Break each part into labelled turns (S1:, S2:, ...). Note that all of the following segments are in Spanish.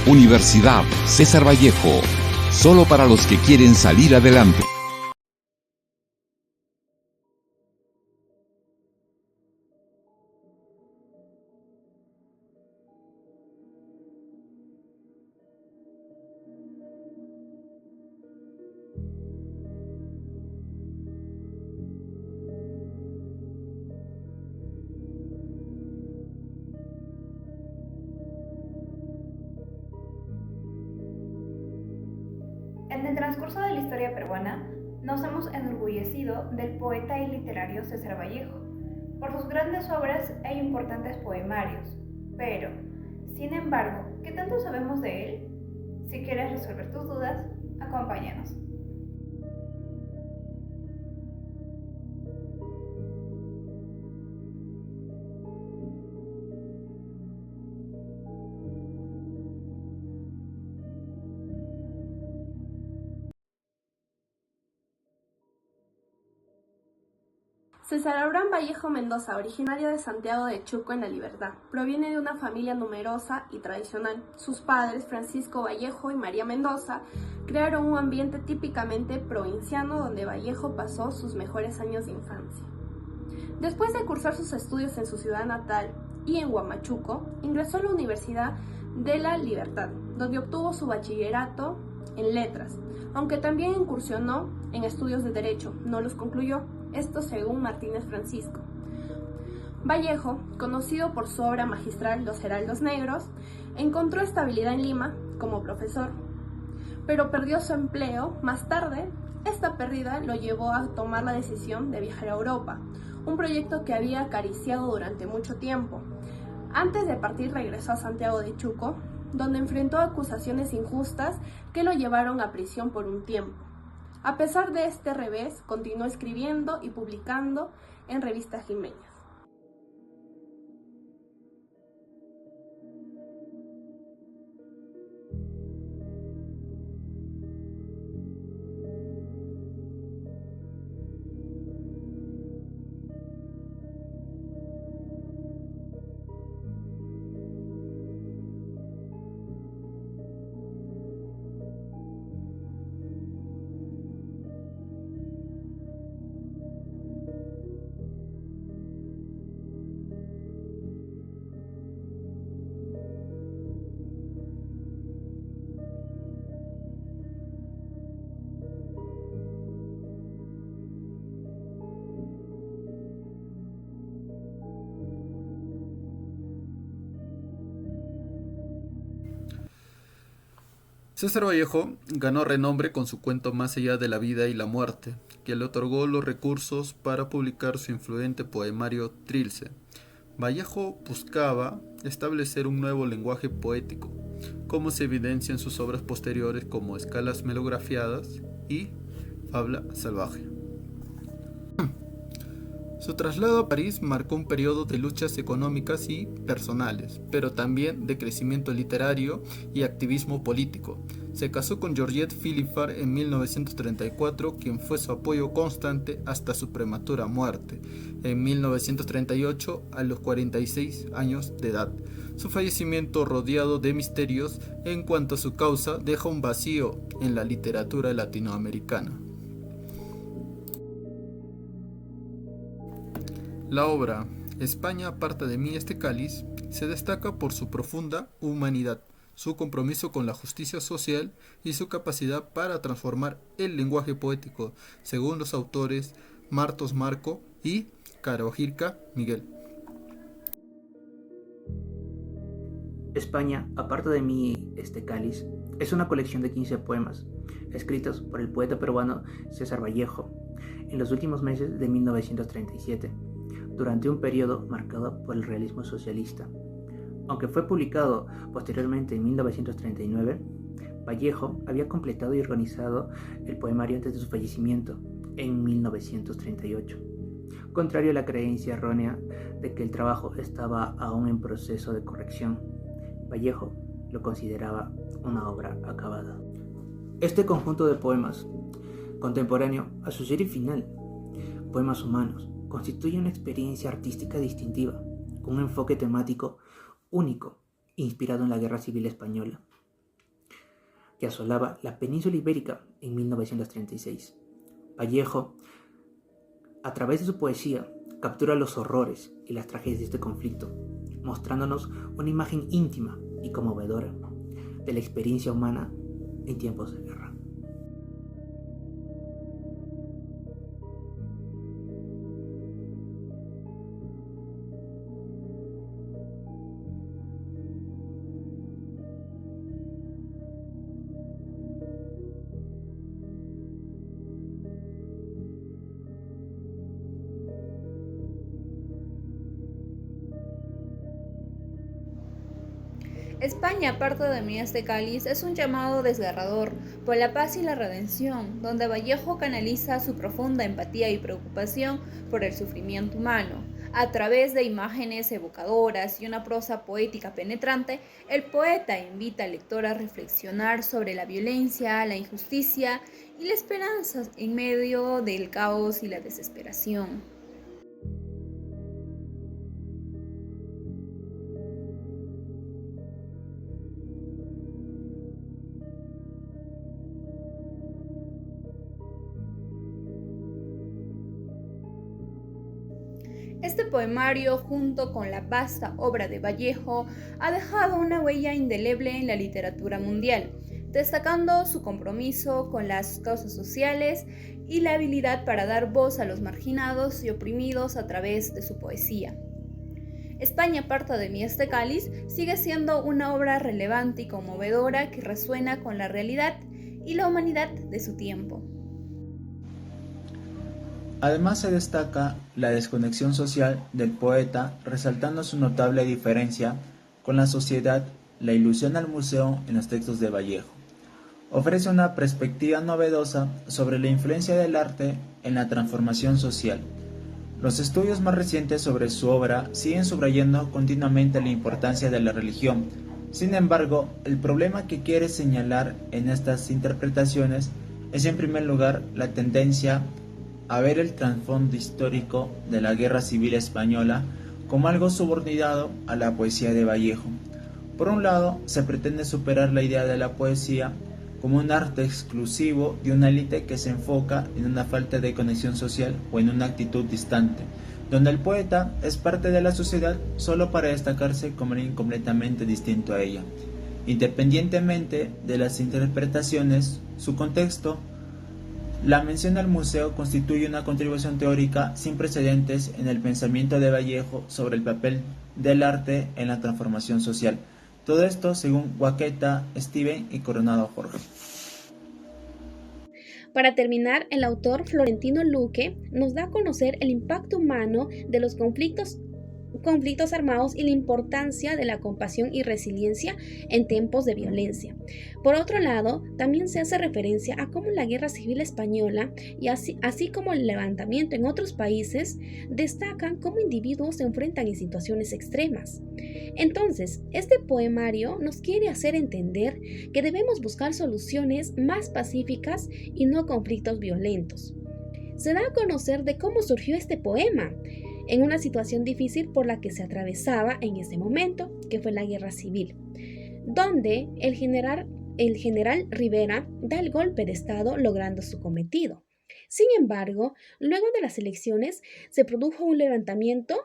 S1: Universidad César Vallejo, solo para los que quieren salir adelante.
S2: En el transcurso de la historia peruana, nos hemos enorgullecido del poeta y literario César Vallejo, por sus grandes obras e importantes poemarios. Pero, sin embargo, ¿qué tanto sabemos de él? Si quieres resolver tus dudas, acompáñanos.
S3: César Abraham Vallejo Mendoza, originario de Santiago de Chuco en La Libertad, proviene de una familia numerosa y tradicional. Sus padres, Francisco Vallejo y María Mendoza, crearon un ambiente típicamente provinciano donde Vallejo pasó sus mejores años de infancia. Después de cursar sus estudios en su ciudad natal y en Huamachuco, ingresó a la Universidad de La Libertad, donde obtuvo su bachillerato en letras, aunque también incursionó en estudios de derecho. No los concluyó, esto según Martínez Francisco. Vallejo, conocido por su obra magistral Los Heraldos Negros, encontró estabilidad en Lima como profesor, pero perdió su empleo. Más tarde, esta pérdida lo llevó a tomar la decisión de viajar a Europa, un proyecto que había acariciado durante mucho tiempo. Antes de partir regresó a Santiago de Chuco, donde enfrentó acusaciones injustas que lo llevaron a prisión por un tiempo. A pesar de este revés, continuó escribiendo y publicando en revistas limeñas.
S4: César Vallejo ganó renombre con su cuento Más allá de la vida y la muerte, que le otorgó los recursos para publicar su influyente poemario Trilce. Vallejo buscaba establecer un nuevo lenguaje poético, como se evidencia en sus obras posteriores como Escalas melografiadas y Fabla salvaje. Su traslado a París marcó un periodo de luchas económicas y personales, pero también de crecimiento literario y activismo político. Se casó con Georgette Philippard en 1934, quien fue su apoyo constante hasta su prematura muerte, en 1938 a los 46 años de edad. Su fallecimiento, rodeado de misterios en cuanto a su causa, deja un vacío en la literatura latinoamericana. La obra España aparta de mí este cáliz se destaca por su profunda humanidad, su compromiso con la justicia social y su capacidad para transformar el lenguaje poético, según los autores Martos Marco y Carojirca Miguel.
S5: España, aparta de mí este cáliz, es una colección de 15 poemas, escritos por el poeta peruano César Vallejo, en los últimos meses de 1937, durante un periodo marcado por el realismo socialista. Aunque fue publicado posteriormente en 1939, Vallejo había completado y organizado el poemario antes de su fallecimiento, en 1938, contrario a la creencia errónea de que el trabajo estaba aún en proceso de corrección. Vallejo lo consideraba una obra acabada. Este conjunto de poemas, contemporáneo a su serie final, Poemas Humanos, constituye una experiencia artística distintiva, con un enfoque temático único, inspirado en la Guerra Civil Española. que asolaba la península ibérica en 1936. Vallejo, a través de su poesía, captura los horrores y las tragedias de este conflicto, mostrándonos una imagen íntima y conmovedora de la experiencia humana en tiempos de guerra.
S2: España, parte de mí este cáliz, es un llamado desgarrador por la paz y la redención, donde Vallejo canaliza su profunda empatía y preocupación por el sufrimiento humano. A través de imágenes evocadoras y una prosa poética penetrante, el poeta invita al lector a reflexionar sobre la violencia, la injusticia y la esperanza en medio del caos y la desesperación. Este poemario, junto con la vasta obra de Vallejo, ha dejado una huella indeleble en la literatura mundial, destacando su compromiso con las causas sociales y la habilidad para dar voz a los marginados y oprimidos a través de su poesía. España, parte de mí este cáliz, sigue siendo una obra relevante y conmovedora que resuena con la realidad y la humanidad de su tiempo.
S6: Además se destaca la desconexión social del poeta, resaltando su notable diferencia con la sociedad, la ilusión al museo en los textos de Vallejo. Ofrece una perspectiva novedosa sobre la influencia del arte en la transformación social. Los estudios más recientes sobre su obra siguen subrayando continuamente la importancia de la religión. Sin embargo, el problema que quiere señalar en estas interpretaciones es en primer lugar la tendencia a ver el trasfondo histórico de la Guerra Civil Española como algo subordinado a la poesía de Vallejo. Por un lado, se pretende superar la idea de la poesía como un arte exclusivo de una élite que se enfoca en una falta de conexión social o en una actitud distante, donde el poeta es parte de la sociedad solo para destacarse como alguien completamente distinto a ella. Independientemente de las interpretaciones, su contexto, la mención al museo constituye una contribución teórica sin precedentes en el pensamiento de Vallejo sobre el papel del arte en la transformación social. Todo esto según Guaqueta, Steven y Coronado Jorge.
S3: Para terminar, el autor Florentino Luque nos da a conocer el impacto humano de los conflictos armados y la importancia de la compasión y resiliencia en tiempos de violencia. Por otro lado, también se hace referencia a cómo la Guerra Civil Española y así como el levantamiento en otros países destacan cómo individuos se enfrentan en situaciones extremas. Entonces, este poemario nos quiere hacer entender que debemos buscar soluciones más pacíficas y no conflictos violentos. Se da a conocer de cómo surgió este poema, en una situación difícil por la que se atravesaba en ese momento, que fue la Guerra Civil, donde el general Rivera da el golpe de Estado logrando su cometido. Sin embargo, luego de las elecciones se produjo un levantamiento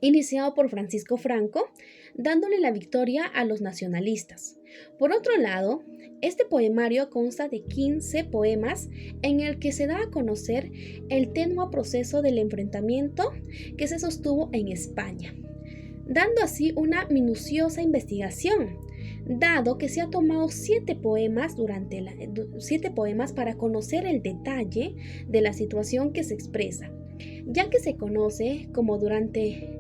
S3: iniciado por Francisco Franco, dándole la victoria a los nacionalistas. Por otro lado, este poemario consta de 15 poemas en el que se da a conocer el tenue proceso del enfrentamiento que se sostuvo en España, dando así una minuciosa investigación, dado que se ha tomado 7 poemas para conocer el detalle de la situación que se expresa, ya que se conoce como durante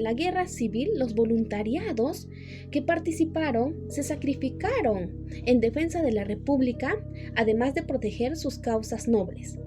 S3: la Guerra Civil los voluntariados que participaron se sacrificaron en defensa de la República, además de proteger sus causas nobles.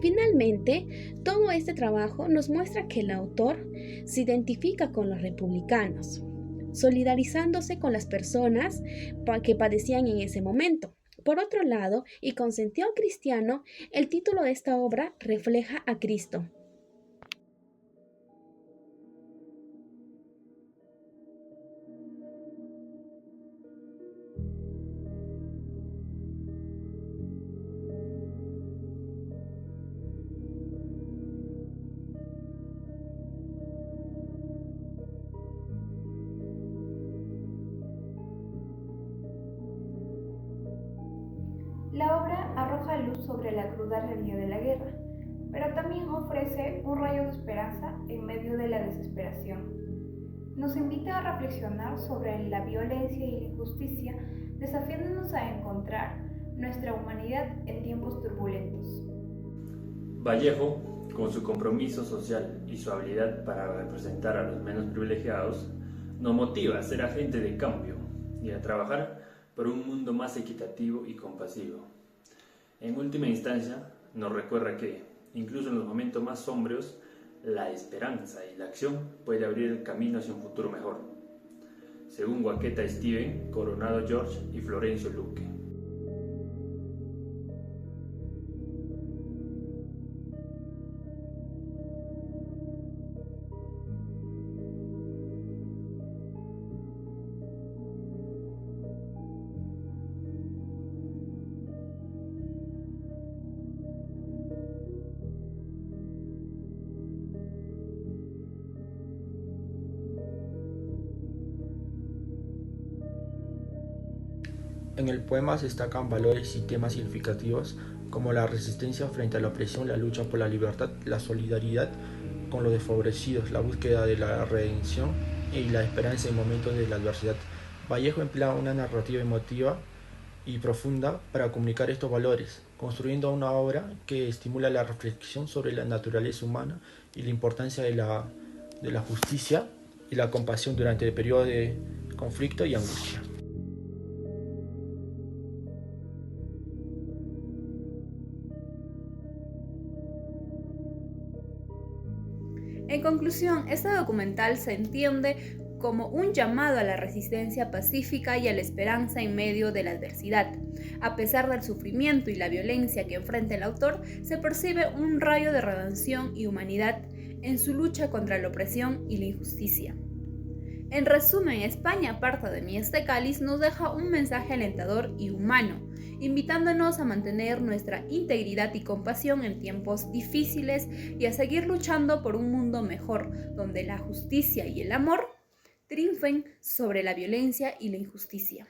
S3: Finalmente, todo este trabajo nos muestra que el autor se identifica con los republicanos, solidarizándose con las personas que padecían en ese momento. Por otro lado, y con sentido cristiano, el título de esta obra refleja a Cristo.
S2: La obra arroja luz sobre la cruda realidad de la guerra, pero también ofrece un rayo de esperanza en medio de la desesperación. Nos invita a reflexionar sobre la violencia y la injusticia, desafiándonos a encontrar nuestra humanidad en tiempos turbulentos.
S7: Vallejo, con su compromiso social y su habilidad para representar a los menos privilegiados, nos motiva a ser agente de cambio y a trabajar por un mundo más equitativo y compasivo. En última instancia, nos recuerda que, incluso en los momentos más sombríos, la esperanza y la acción puede abrir el camino hacia un futuro mejor, según Guaqueta Steven, Coronado George y Florencio Luque.
S6: En el poema se destacan valores y temas significativos como la resistencia frente a la opresión, la lucha por la libertad, la solidaridad con los desfavorecidos, la búsqueda de la redención y la esperanza en momentos de la adversidad. Vallejo emplea una narrativa emotiva y profunda para comunicar estos valores, construyendo una obra que estimula la reflexión sobre la naturaleza humana y la importancia de la justicia y la compasión durante el periodo de conflicto y angustia.
S8: En conclusión, este documental se entiende como un llamado a la resistencia pacífica y a la esperanza en medio de la adversidad. A pesar del sufrimiento y la violencia que enfrenta el autor, se percibe un rayo de redención y humanidad en su lucha contra la opresión y la injusticia. En resumen, España, parte de mí este cáliz, nos deja un mensaje alentador y humano, invitándonos a mantener nuestra integridad y compasión en tiempos difíciles y a seguir luchando por un mundo mejor, donde la justicia y el amor triunfen sobre la violencia y la injusticia.